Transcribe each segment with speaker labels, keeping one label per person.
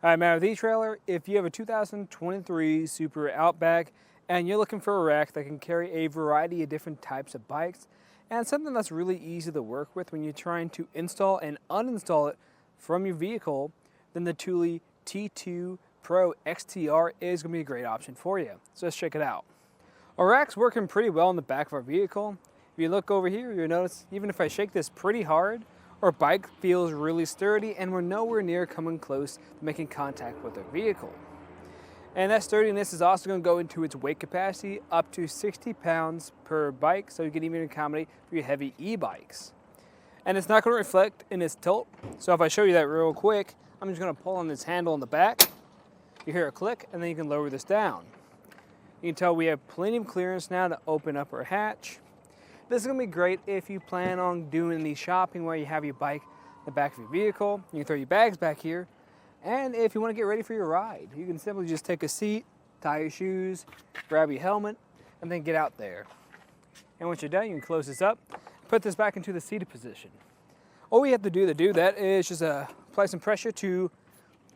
Speaker 1: Alright, man, with eTrailer, if you have a 2023 Subaru Outback and you're looking for a rack that can carry a variety of different types of bikes and something that's really easy to work with when you're trying to install and uninstall it from your vehicle, then the Thule T2 Pro XTR is going to be a great option for you. So let's check it out. Our rack's working pretty well in the back of our vehicle. If you look over here, you'll notice even if I shake this pretty hard, our bike feels really sturdy and we're nowhere near coming close to making contact with our vehicle. And that sturdiness is also going to go into its weight capacity up to 60 pounds per bike, so you can even accommodate for your heavy e-bikes. And it's not going to reflect in its tilt, so if I show you that real quick, I'm just going to pull on this handle in the back. You hear a click and then you can lower this down. You can tell we have plenty of clearance now to open up our hatch. This is going to be great if you plan on doing any shopping where you have your bike in the back of your vehicle. You can throw your bags back here. And if you want to get ready for your ride, you can simply just take a seat, tie your shoes, grab your helmet, and then get out there. And once you're done, you can close this up, put this back into the seated position. All we have to do that is just apply some pressure to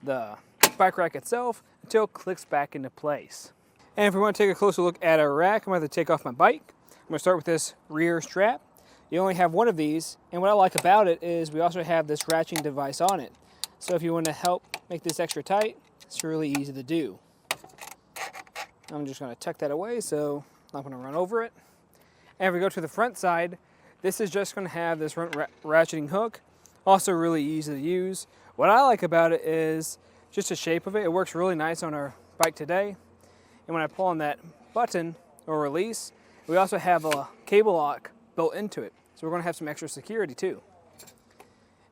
Speaker 1: the bike rack itself until it clicks back into place. And if we want to take a closer look at our rack, I'm going to take off my bike. I'm going to start with this rear strap. You only have one of these, and what I like about it is we also have this ratcheting device on it. So if you want to help make this extra tight, it's really easy to do. I'm just going to tuck that away so I'm not going to run over it. And if we go to the front side, this is just going to have this front ratcheting hook. Also really easy to use. What I like about it is just the shape of it. It works really nice on our bike today. And when I pull on that button or release, we also have a cable lock built into it. So we're going to have some extra security too.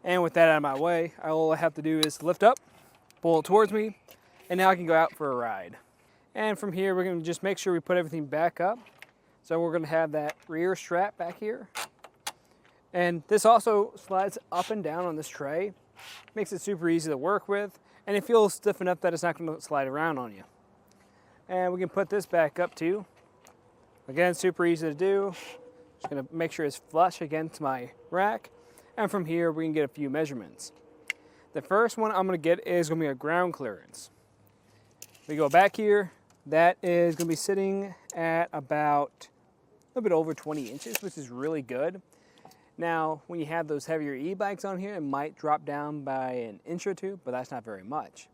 Speaker 1: And with that out of my way, all I have to do is lift up, pull it towards me, and now I can go out for a ride. And from here, we're going to just make sure we put everything back up. So we're going to have that rear strap back here. And this also slides up and down on this tray. Makes it super easy to work with, and it feels stiff enough that it's not going to slide around on you. And we can put this back up too. Again, super easy to do. Just going to make sure it's flush against my rack. And from here, we can get a few measurements. The first one I'm going to get is going to be a ground clearance. We go back here. That is going to be sitting at about a little bit over 20 inches, which is really good. Now, when you have those heavier e-bikes on here, it might drop down by an inch or two, but that's not very much.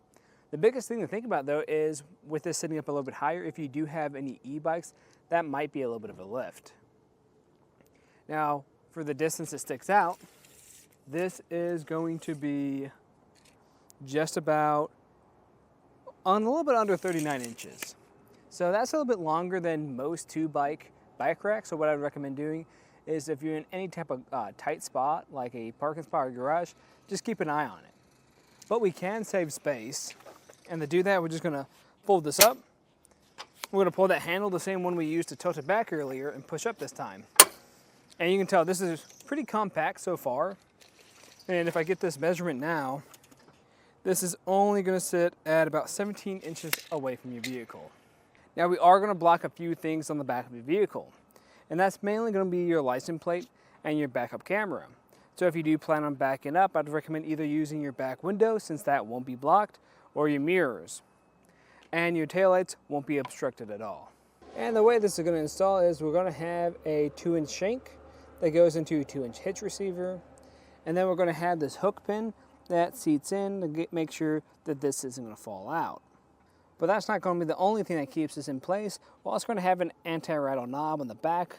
Speaker 1: The biggest thing to think about, though, is with this sitting up a little bit higher, if you do have any e-bikes, that might be a little bit of a lift. Now, for the distance it sticks out, this is going to be just about a little bit under 39 inches. So that's a little bit longer than most two-bike bike racks. So what I would recommend doing is if you're in any type of tight spot, like a parking spot or garage, just keep an eye on it. But we can save space. And to do that, we're just going to fold this up. We're going to pull that handle, the same one we used to tilt it back earlier, and push up this time. And you can tell this is pretty compact so far. And if I get this measurement now, this is only going to sit at about 17 inches away from your vehicle. Now we are going to block a few things on the back of your vehicle. And that's mainly going to be your license plate and your backup camera. So if you do plan on backing up, I'd recommend either using your back window, since that won't be blocked, or your mirrors. And your taillights won't be obstructed at all. And the way this is going to install is we're going to have a 2-inch shank that goes into a 2-inch hitch receiver. And then we're going to have this hook pin that seats in to make sure that this isn't going to fall out. But that's not going to be the only thing that keeps this in place. We're also going to have an anti-rattle knob on the back.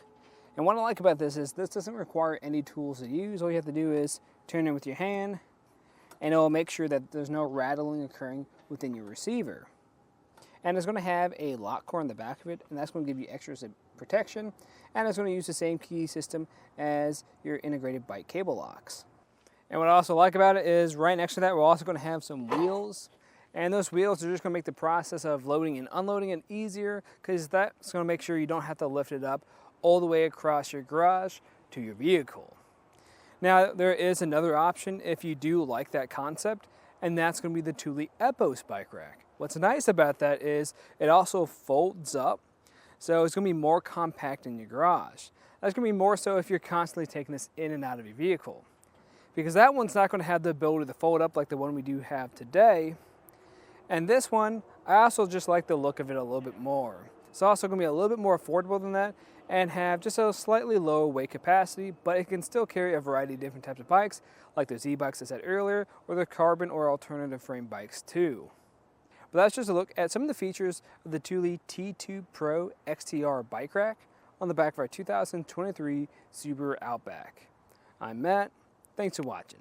Speaker 1: And what I like about this is this doesn't require any tools to use. All you have to do is turn it with your hand, and it will make sure that there's no rattling occurring within your receiver. And it's going to have a lock core on the back of it, and that's going to give you extra protection. And it's going to use the same key system as your integrated bike cable locks. And what I also like about it is right next to that, we're also going to have some wheels. And those wheels are just going to make the process of loading and unloading it easier, because that's going to make sure you don't have to lift it up all the way across your garage to your vehicle. Now, there is another option if you do like that concept, and that's going to be the Thule Hitch Bike Rack. What's nice about that is it also folds up, so it's going to be more compact in your garage. That's going to be more so if you're constantly taking this in and out of your vehicle, because that one's not going to have the ability to fold up like the one we do have today. And this one, I also just like the look of it a little bit more. It's also going to be a little bit more affordable than that and have just a slightly lower weight capacity, but it can still carry a variety of different types of bikes, like those e-bikes I said earlier, or the carbon or alternative frame bikes too. But that's just a look at some of the features of the Thule T2 Pro XTR bike rack on the back of our 2023 Subaru Outback. I'm Matt. Thanks for watching.